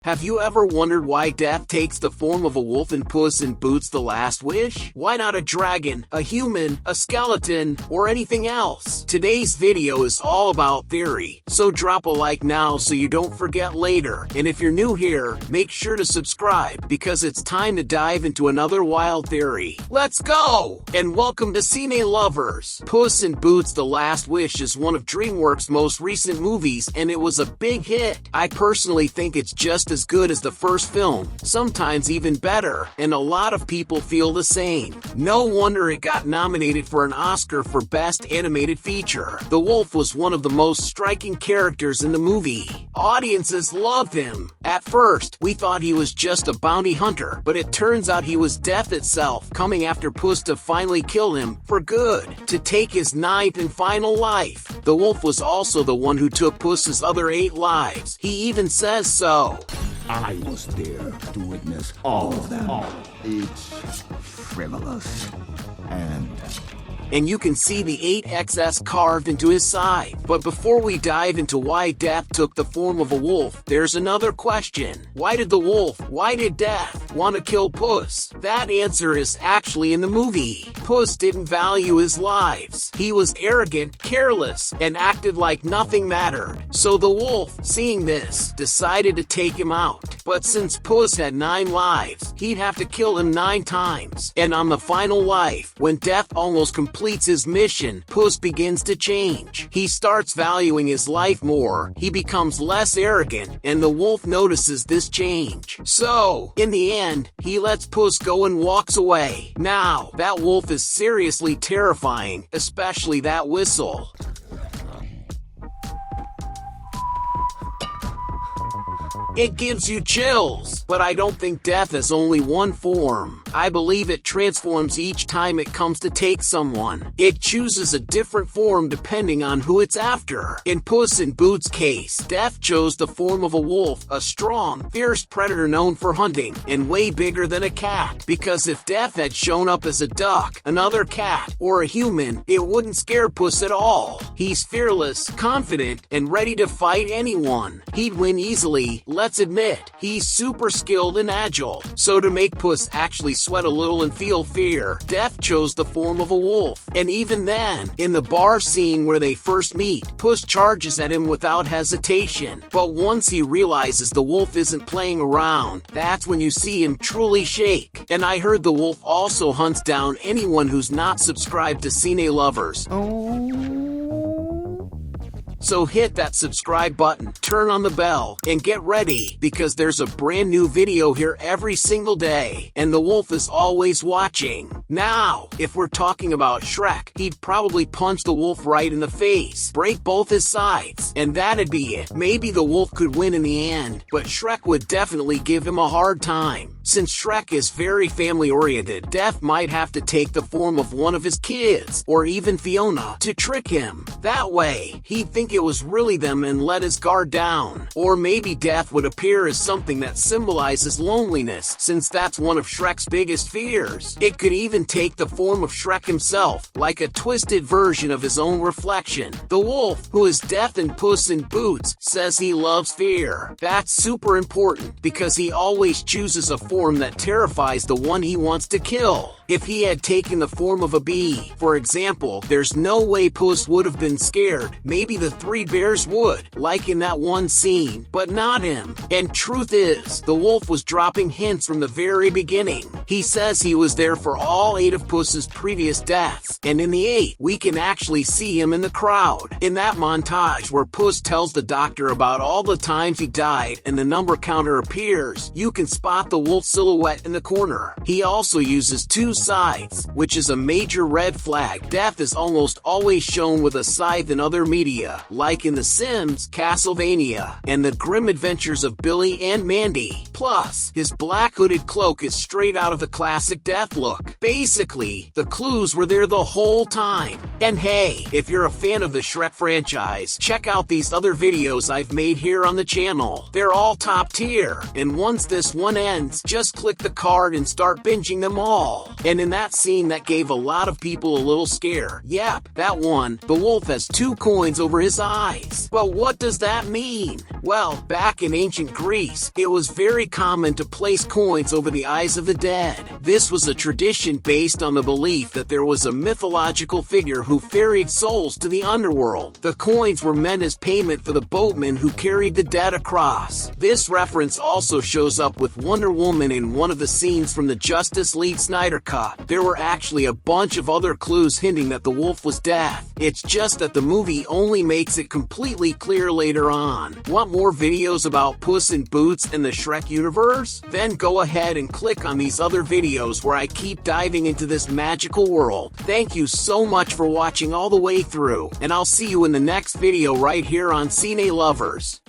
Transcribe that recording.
Have you ever wondered why death takes the form of a wolf in Puss in Boots: The Last Wish? Why not a dragon, a human, a skeleton, or anything else? Today's video is all about theory, so drop a like now so you don't forget later. And if you're new here, make sure to subscribe because it's time to dive into another wild theory. Let's go! And welcome to Cine lovers. Puss in Boots: The Last Wish is one of DreamWorks' most recent movies and it was a big hit. I personally think it's just as good as the first film, sometimes even better, and a lot of people feel the same. No wonder it got nominated for an Oscar for Best Animated Feature. The wolf was one of the most striking characters in the movie. Audiences loved him. At first, we thought he was just a bounty hunter, but it turns out he was death itself, coming after Puss to finally kill him for good, to take his ninth and final life. The wolf was also the one who took Puss's other 8 lives. He even says so. I was there to witness all of them. It's frivolous and you can see the 8XS carved into his side. But before we dive into why death took the form of a wolf, there's another question. Why did death want to kill Puss? That answer is actually in the movie. Puss didn't value his lives. He was arrogant, careless, and acted like nothing mattered. So the wolf, seeing this, decided to take him out. But since Puss had 9 lives, he'd have to kill him 9 times. And on the final life, when death almost completes his mission, Puss begins to change. He starts valuing his life more, he becomes less arrogant, and the wolf notices this change. So, in the end, he lets Puss go and walks away. Now, that wolf is seriously terrifying, especially that whistle. It gives you chills. But I don't think death has only one form. I believe it transforms each time it comes to take someone. It chooses a different form depending on who it's after. In Puss in Boots' case, death chose the form of a wolf, a strong, fierce predator known for hunting, and way bigger than a cat. Because if death had shown up as a duck, another cat, or a human, it wouldn't scare Puss at all. He's fearless, confident, and ready to fight anyone. He'd win easily. Let's admit, he's super skilled and agile. So to make Puss actually sweat a little and feel fear, death chose the form of a wolf. And even then, in the bar scene where they first meet, Puss charges at him without hesitation. But once he realizes the wolf isn't playing around, that's when you see him truly shake. And I heard the wolf also hunts down anyone who's not subscribed to Cine lovers. So hit that subscribe button, turn on the bell, and get ready, because there's a brand new video here every single day, and the wolf is always watching. Now, if we're talking about Shrek, he'd probably punch the wolf right in the face, break both his sides, and that'd be it. Maybe the wolf could win in the end, but Shrek would definitely give him a hard time. Since Shrek is very family-oriented, death might have to take the form of one of his kids, or even Fiona, to trick him. That way, he'd think it was really them and let his guard down. Or maybe death would appear as something that symbolizes loneliness, since that's one of Shrek's biggest fears. It could even take the form of Shrek himself, like a twisted version of his own reflection. The wolf, who is death in Puss in Boots, says he loves fear. That's super important, because he always chooses a form that terrifies the one he wants to kill. If he had taken the form of a bee, for example, there's no way Puss would have been scared. Maybe the 3 bears would, like in that one scene, but not him. And truth is, the wolf was dropping hints from the very beginning. He says he was there for all 8 of Puss's previous deaths, and in the 8th, we can actually see him in the crowd. In that montage where Puss tells the doctor about all the times he died and the number counter appears, you can spot the wolf silhouette in the corner. He also uses 2 sides, which is a major red flag. Death is almost always shown with a scythe in other media, like in The Sims, Castlevania, and The Grim Adventures of Billy and Mandy. Plus, his black hooded cloak is straight out of the classic Death look. Basically, the clues were there the whole time. And hey, if you're a fan of the Shrek franchise, check out these other videos I've made here on the channel. They're all top tier, and once this one ends, just click the card and start binging them all. And in that scene that gave a lot of people a little scare, yep, that one, the wolf has 2 coins over his eyes. But what does that mean? Well, back in ancient Greece, it was very common to place coins over the eyes of the dead. This was a tradition based on the belief that there was a mythological figure who ferried souls to the underworld. The coins were meant as payment for the boatmen who carried the dead across. This reference also shows up with Wonder Woman in one of the scenes from the Justice League Snyder Cut. There were actually a bunch of other clues hinting that the wolf was death. It's just that the movie only makes it completely clear later on. Want more videos about Puss in Boots and the Shrek universe? Then go ahead and click on these other videos where I keep diving into this magical world. Thank you so much for watching all the way through, and I'll see you in the next video right here on Cine Lovers.